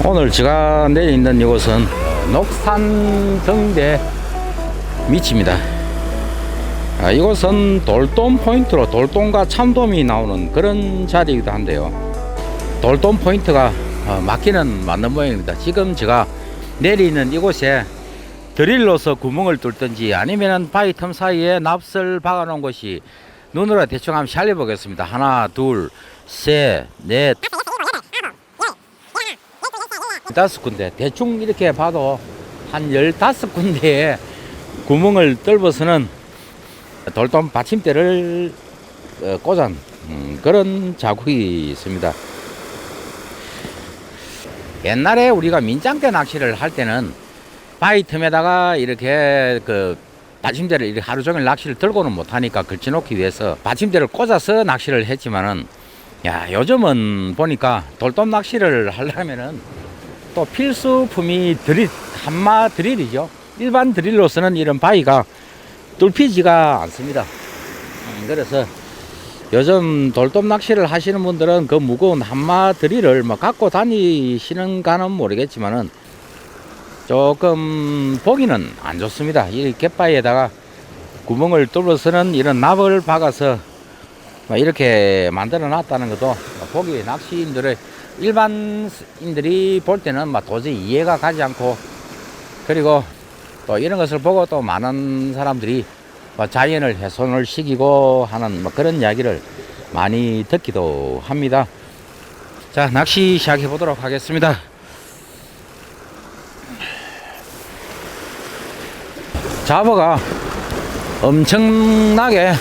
오늘 제가 내려 있는 이곳은 녹산정대 밑입니다. 이곳은 돌돔 포인트로 돌돔과 참돔이 나오는 그런 자리이기도 한데요. 돌돔 포인트가 맞기는 맞는 모양입니다. 지금 제가 내리는 이곳에 드릴로서 구멍을 뚫든지 아니면 바위 틈 사이에 납을 박아 놓은 것이 눈으로 대충 한번 살려보겠습니다. 하나, 둘, 셋, 넷, 다섯 군데. 대충 이렇게 봐도 한 15군데에 구멍을 뚫어서는 돌돔 받침대를 꽂은 그런 자국이 있습니다. 옛날에 우리가 민짱대 낚시를 할 때는 바위 틈에다가 이렇게 받침대를 이렇게 하루 종일 낚시를 들고는 못하니까 걸쳐놓기 위해서 받침대를 꽂아서 낚시를 했지만은, 요즘은 보니까 돌돔 낚시를 하려면은 또 필수품이 한마 드릴이죠. 일반 드릴로서는 이런 바위가 뚫히지가 않습니다. 그래서 요즘 돌돔 낚시를 하시는 분들은 그 무거운 한마 드릴을 갖고 다니시는가는 모르겠지만은 조금 보기는 안 좋습니다. 이 갯바위에다가 구멍을 뚫어서는 이런 납을 박아서 이렇게 만들어 놨다는 것도 보기 일반인들이 볼 때는 도저히 이해가 가지 않고, 그리고 또 이런 것을 보고 또 많은 사람들이 자연을 훼손을 시키고 하는 그런 이야기를 많이 듣기도 합니다. 자, 낚시 시작해 보도록 하겠습니다. 잡어가 엄청나게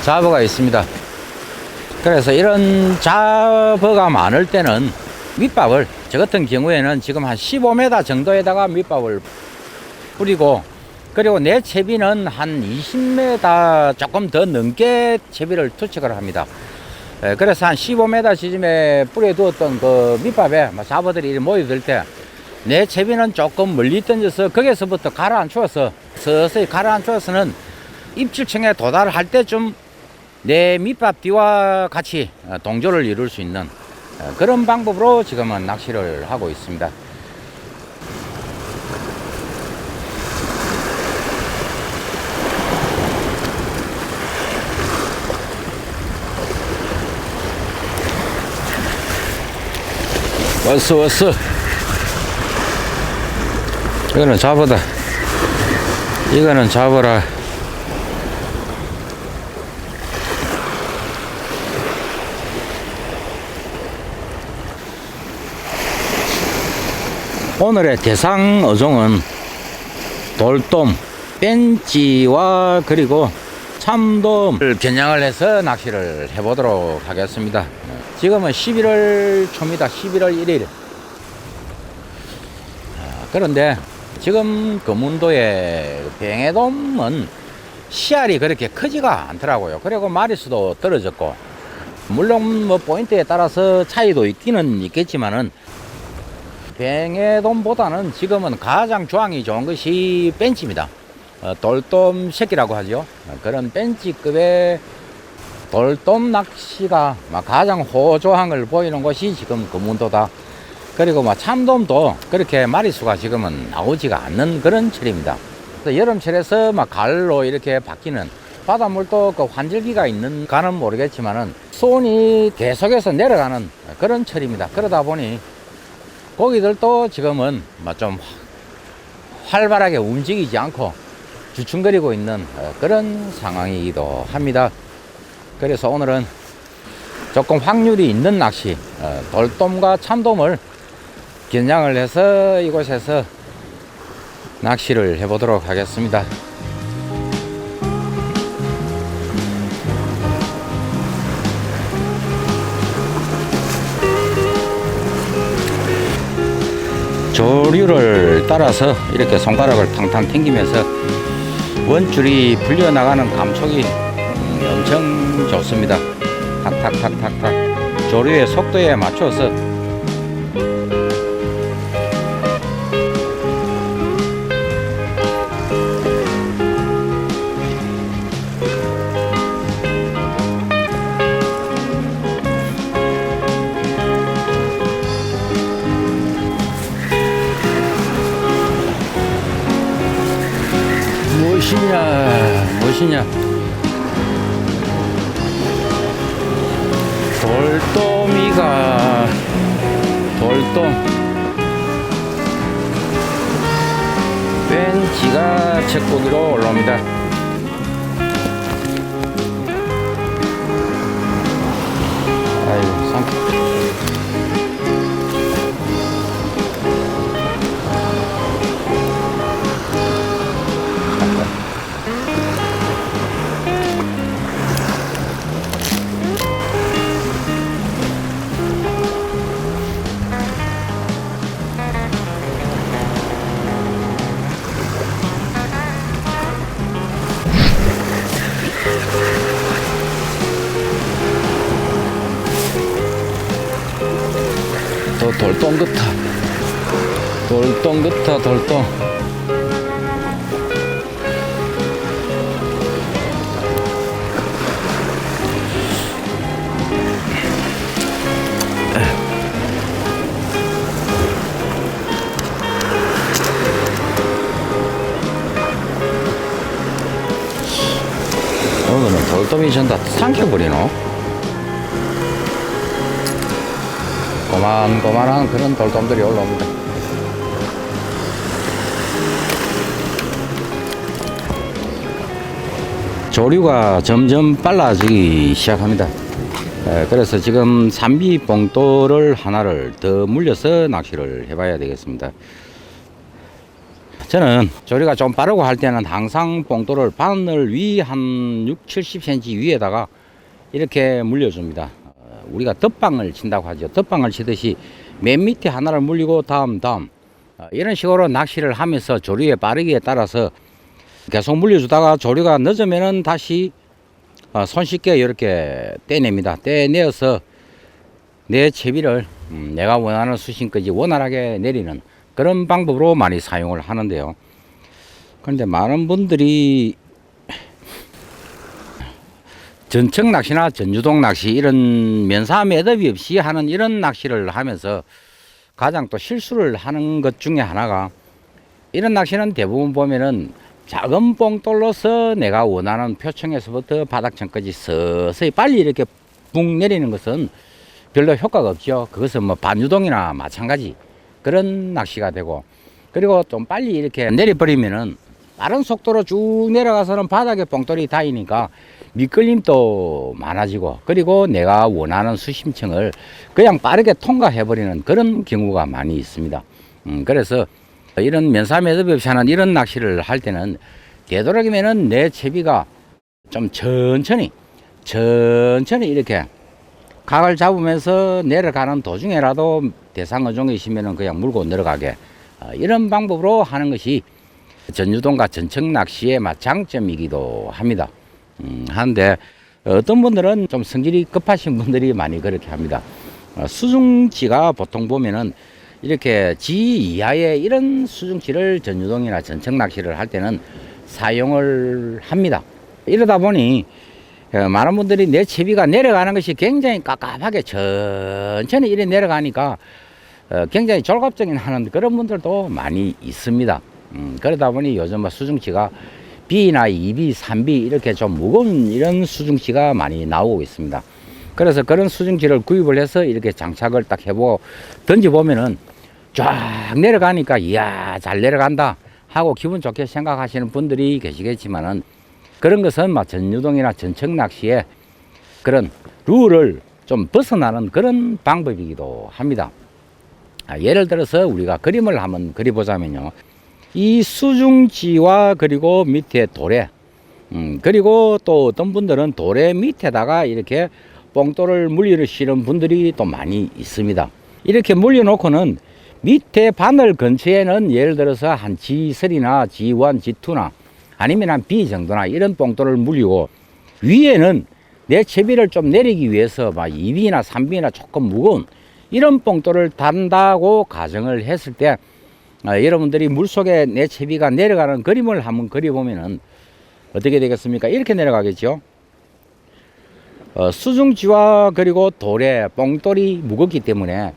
잡어가 있습니다. 그래서 이런 잡어가 많을 때는 밑밥을, 저 같은 경우에는 지금 한 15m 정도에다가 밑밥을 뿌리고, 그리고 내 채비는 한 20m 조금 더 넘게 채비를 투척을 합니다. 그래서 한 15m 지점에 뿌려두었던 그 밑밥에 잡어들이 모여들 때 내 채비는 조금 멀리 던져서 거기서부터 가라앉혀서 서서히 가라앉혀서는 입질층에 도달할 때쯤 내 밑밥 뒤와 같이 동조를 이룰 수 있는 그런 방법으로 지금은 낚시를 하고 있습니다. 왔어. 이거는 잡어다. 이거는 잡어라. 오늘의 대상 어종은 돌돔, 벤치와 그리고 참돔을 겨냥을 해서 낚시를 해보도록 하겠습니다. 지금은 11월 초입니다. 11월 1일. 그런데 지금 금운도의 뱅에돔은 씨알이 그렇게 크지가 않더라고요. 그리고 마리수도 떨어졌고, 물론 포인트에 따라서 차이도 있기는 있겠지만은 뱅에돔보다는 지금은 가장 조항이 좋은 것이 벤치입니다. 돌돔 새끼라고 하죠. 그런 벤치급의 돌돔 낚시가 가장 호조항을 보이는 것이 지금 금운도다. 그리고 참돔도 그렇게 마리수가 지금은 나오지가 않는 그런 철입니다. 여름철에서 가을로 이렇게 바뀌는, 바닷물도 그 환절기가 있는가는 모르겠지만은 수온이 계속해서 내려가는 그런 철입니다. 그러다 보니 고기들도 지금은 좀 활발하게 움직이지 않고 주춤거리고 있는 그런 상황이기도 합니다. 그래서 오늘은 조금 확률이 있는 낚시, 돌돔과 참돔을 겨냥을 해서 이곳에서 낚시를 해보도록 하겠습니다. 조류를 따라서 이렇게 손가락을 탕탕 튕기면서 원줄이 풀려나가는 감촉이 엄청 좋습니다. 탁탁탁탁탁 조류의 속도에 맞춰서 무엇이냐 무엇이냐. 돌돔이가 돌돔 벤치가 척고기로 올라옵니다. 아이고 상 또 돌돔 같아. 돌돔 같아 돌돔. 오늘은 돌돔이 전다 삼켜버리노? 고만고만한 그런 돌돔들이 올라옵니다. 조류가 점점 빨라지기 시작합니다. 그래서 지금 산비 봉돌을 하나를 더 물려서 낚시를 해봐야 되겠습니다. 저는 조류가 좀 빠르고 할 때는 항상 봉돌을 바늘 위 한 6, 70cm 위에다가 이렇게 물려줍니다. 우리가 덧방을 친다고 하죠. 덧방을 치듯이 맨 밑에 하나를 물리고 다음 이런 식으로 낚시를 하면서 조류의 빠르기에 따라서 계속 물려주다가 조류가 늦으면은 다시 손쉽게 이렇게 떼냅니다. 떼내어서 내 채비를 내가 원하는 수심까지 원활하게 내리는 그런 방법으로 많이 사용을 하는데요. 그런데 많은 분들이 전청 낚시나 전유동 낚시 이런 면사 매듭이 없이 하는 이런 낚시를 하면서 가장 또 실수를 하는 것 중에 하나가, 이런 낚시는 대부분 보면은 작은 봉돌로서 내가 원하는 표층에서부터 바닥층까지 서서히 빨리 이렇게 붕 내리는 것은 별로 효과가 없죠. 그것은 뭐 반유동이나 마찬가지 그런 낚시가 되고, 그리고 좀 빨리 이렇게 내려버리면은 빠른 속도로 쭉 내려가서는 바닥에 봉돌이 닿으니까 미끌림도 많아지고, 그리고 내가 원하는 수심층을 그냥 빠르게 통과해버리는 그런 경우가 많이 있습니다. 그래서 이런 면사 매듭 없이 하는 이런 낚시를 할 때는 되도록이면은 내 채비가 좀 천천히 이렇게 각을 잡으면서 내려가는 도중에라도 대상 어종이 있으면은 그냥 물고 내려가게, 이런 방법으로 하는 것이 전유동과 전청 낚시의 장점이기도 합니다. 하는데 어떤 분들은 좀 성질이 급하신 분들이 많이 그렇게 합니다. 수중치가 보통 보면은 이렇게 지 이하의 이런 수중치를 전유동이나 전청 낚시를 할 때는 사용을 합니다. 이러다 보니 많은 분들이 내 채비가 내려가는 것이 굉장히 깝깝하게 천천히 이래 내려가니까 굉장히 졸갑적인 하는 그런 분들도 많이 있습니다. 그러다 보니 요즘 수중치가 B나 2B, 3B 이렇게 좀 무거운 이런 수중치가 많이 나오고 있습니다. 그래서 그런 수중치를 구입을 해서 이렇게 장착을 딱 해보고 던져보면은 쫙 내려가니까 이야 잘 내려간다 하고 기분 좋게 생각하시는 분들이 계시겠지만은, 그런 것은 막 전유동이나 전청 낚시의 그런 룰을 좀 벗어나는 그런 방법이기도 합니다. 예를 들어서 우리가 그림을 한번 그려보자면요, 이 수중지와 그리고 밑에 도래, 그리고 또 어떤 분들은 도래 밑에다가 이렇게 봉돌을 물리시는 분들이 또 많이 있습니다. 이렇게 물려놓고는 밑에 바늘 근처에는 예를 들어서 한 G3나 G1, G2나 아니면 한 B 정도나 이런 봉돌을 물리고, 위에는 내 채비를 좀 내리기 위해서 막 2B나 3B나 조금 무거운 이런 봉돌을 단다고 가정을 했을 때, 여러분들이 물속에 내 채비가 내려가는 그림을 한번 그려보면은 어떻게 되겠습니까? 이렇게 내려가겠죠. 수중지와 그리고 돌에 봉돌이 무겁기 때문에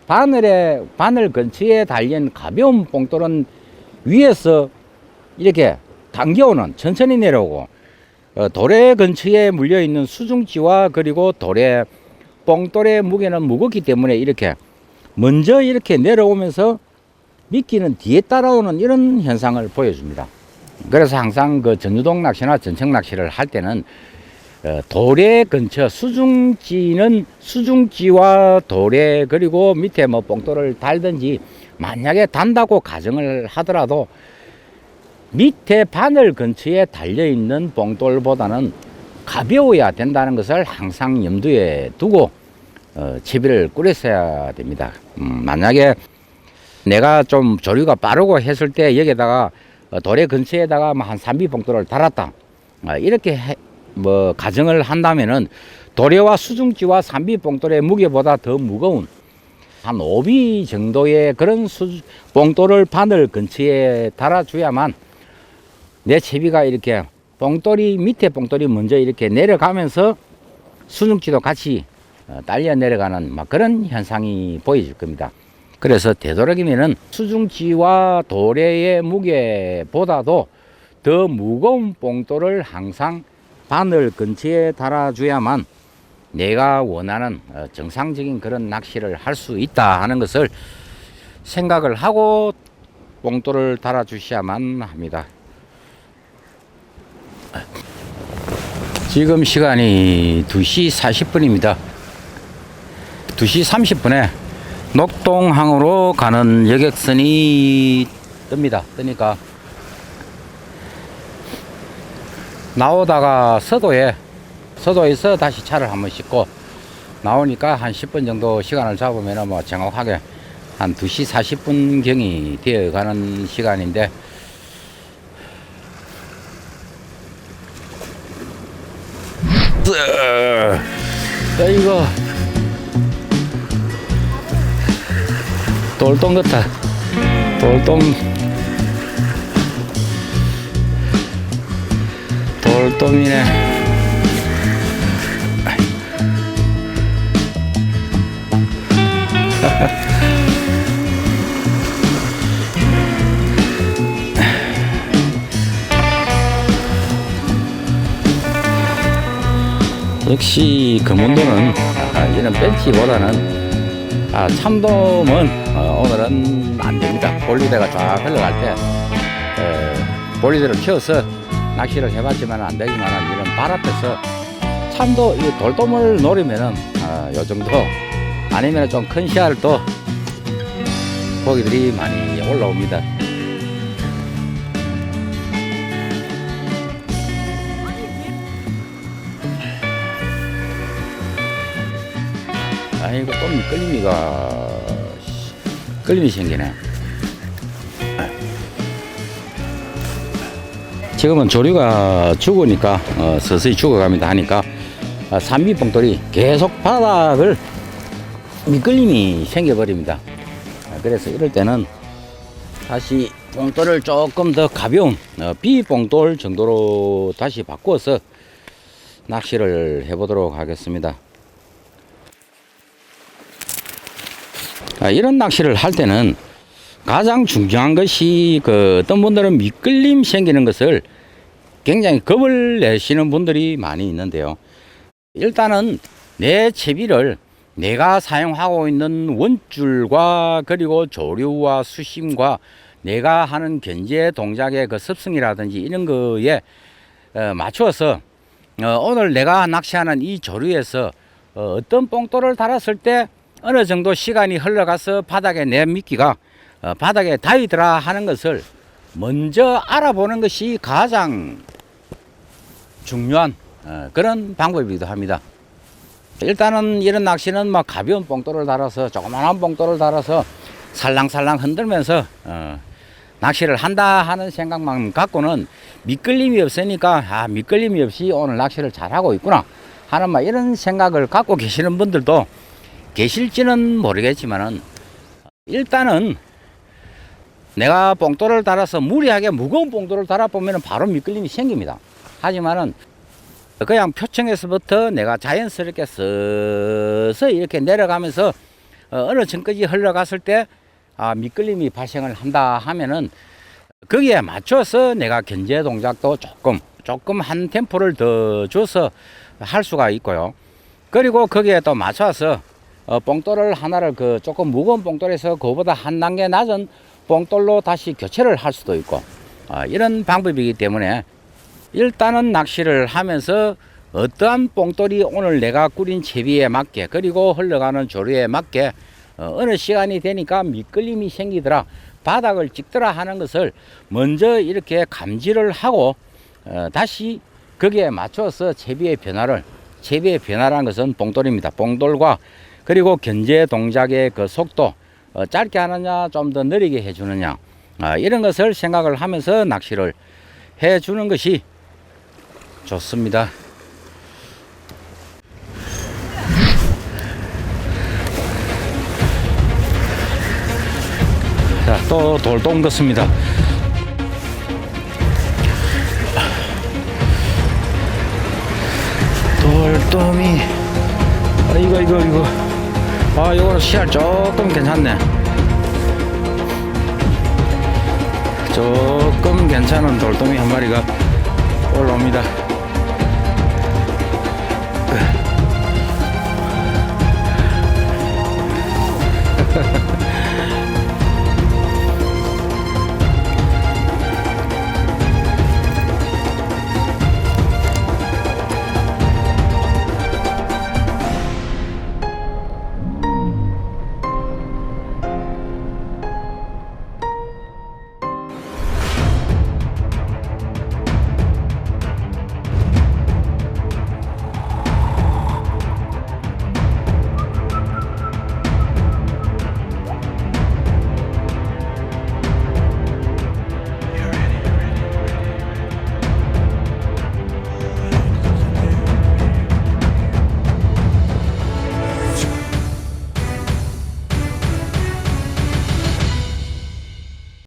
바늘 근처에 달린 가벼운 봉돌은 위에서 이렇게 당겨오는 천천히 내려오고 도래 근처에 물려 있는 수중지와 그리고 도래 뽕돌의 무게는 무겁기 때문에 이렇게 먼저 이렇게 내려오면서 미끼는 뒤에 따라오는 이런 현상을 보여줍니다. 그래서 항상 그 전유동 낚시나 전청 낚시를 할 때는 도래 근처 수중지는 수중지와 도래 그리고 밑에 뭐 뽕돌을 달든지 만약에 단다고 가정을 하더라도 밑에 바늘 근처에 달려있는 뽕돌보다는 가벼워야 된다는 것을 항상 염두에 두고 채비를 꾸렸어야 됩니다. 만약에 내가 좀 조류가 빠르고 했을 때 여기다가 도래 근처에다가 한 3비 뽕돌을 달았다 이렇게 뭐 가정을 한다면은 도래와 수중지와 3비 뽕돌의 무게보다 더 무거운 한 5비 정도의 그런 뽕돌을 바늘 근처에 달아줘야만 내 채비가 이렇게 뽕돌이 밑에 뽕돌이 먼저 이렇게 내려가면서 수중지도 같이 딸려 내려가는 막 그런 현상이 보여질 겁니다. 그래서 되도록이면은 수중지와 도래의 무게보다도 더 무거운 뽕돌을 항상 바늘 근처에 달아줘야만 내가 원하는 정상적인 그런 낚시를 할 수 있다 하는 것을 생각을 하고 뽕돌을 달아주셔야만 합니다. 지금 시간이 2시 40분입니다. 2시 30분에 녹동항으로 가는 여객선이 뜹니다. 뜨니까 나오다가 서도에서 다시 차를 한번 싣고 나오니까 한 10분 정도 시간을 잡으면 뭐 정확하게 한 2시 40분 경이 되어 가는 시간인데 이거 돌돔 같아. 돌돔이네. 역시 금운도는 이런 벤치보다는 참돔은 오늘은 안됩니다. 볼리대가 쫙 흘러갈 때 볼리대를 키워서 낚시를 해봤지만 안되지만 이런 발 앞에서 참도 이 돌돔을 노리면은 요 정도 아니면 좀 큰 씨알을 또 고기들이 많이 올라옵니다. 아이고 또 끌림이 생기네. 지금은 조류가 죽으니까 서서히 죽어갑니다 하니까 산미 뽕돌이 계속 바닥을 미끌림이 생겨버립니다. 그래서 이럴 때는 다시 뽕돌을 조금 더 가벼운 비뽕돌 정도로 다시 바꾸어서 낚시를 해보도록 하겠습니다. 이런 낚시를 할 때는 가장 중요한 것이 어떤 분들은 미끌림 생기는 것을 굉장히 겁을 내시는 분들이 많이 있는데요. 일단은 내 채비를 내가 사용하고 있는 원줄과 그리고 조류와 수심과 내가 하는 견제 동작의 그 습성이라든지 이런 거에 맞추어서 오늘 내가 낚시하는 이 조류에서 어떤 뽕돌을 달았을 때 어느 정도 시간이 흘러가서 바닥에 내 미끼가 바닥에 닿이더라 하는 것을 먼저 알아보는 것이 가장 중요한 그런 방법이기도 합니다. 일단은 이런 낚시는 막 가벼운 뽕돌을 달아서 조그만한 뽕돌을 달아서 살랑살랑 흔들면서 낚시를 한다 하는 생각만 갖고는 미끌림이 없으니까 미끌림이 없이 오늘 낚시를 잘하고 있구나 하는 막 이런 생각을 갖고 계시는 분들도 계실지는 모르겠지만은 일단은 내가 뽕돌을 달아서 무리하게 무거운 뽕돌을 달아보면 바로 미끌림이 생깁니다. 하지만은 그냥 표층에서부터 내가 자연스럽게 서서히 이렇게 내려가면서 어느 정까지 흘러갔을 때 미끌림이 발생을 한다 하면은 거기에 맞춰서 내가 견제 동작도 조금 한 템포를 더 줘서 할 수가 있고요. 그리고 거기에 또 맞춰서 뽕돌을 하나를 조금 무거운 뽕돌에서 그보다 한 단계 낮은 뽕돌로 다시 교체를 할 수도 있고, 이런 방법이기 때문에 일단은 낚시를 하면서 어떠한 뽕돌이 오늘 내가 꾸린 채비에 맞게, 그리고 흘러가는 조류에 맞게 어느 시간이 되니까 미끌림이 생기더라, 바닥을 찍더라 하는 것을 먼저 이렇게 감지를 하고 다시 거기에 맞춰서 채비의 변화라는 것은 뽕돌입니다. 뽕돌과 그리고 견제 동작의 그 속도, 짧게 하느냐 좀 더 느리게 해주느냐, 이런 것을 생각을 하면서 낚시를 해주는 것이 좋습니다. 자, 또 돌돔 같습니다. 돌돔이, 이거. 요거는 씨알 조금 괜찮네. 조금 괜찮은 돌돔이 한 마리가 올라옵니다.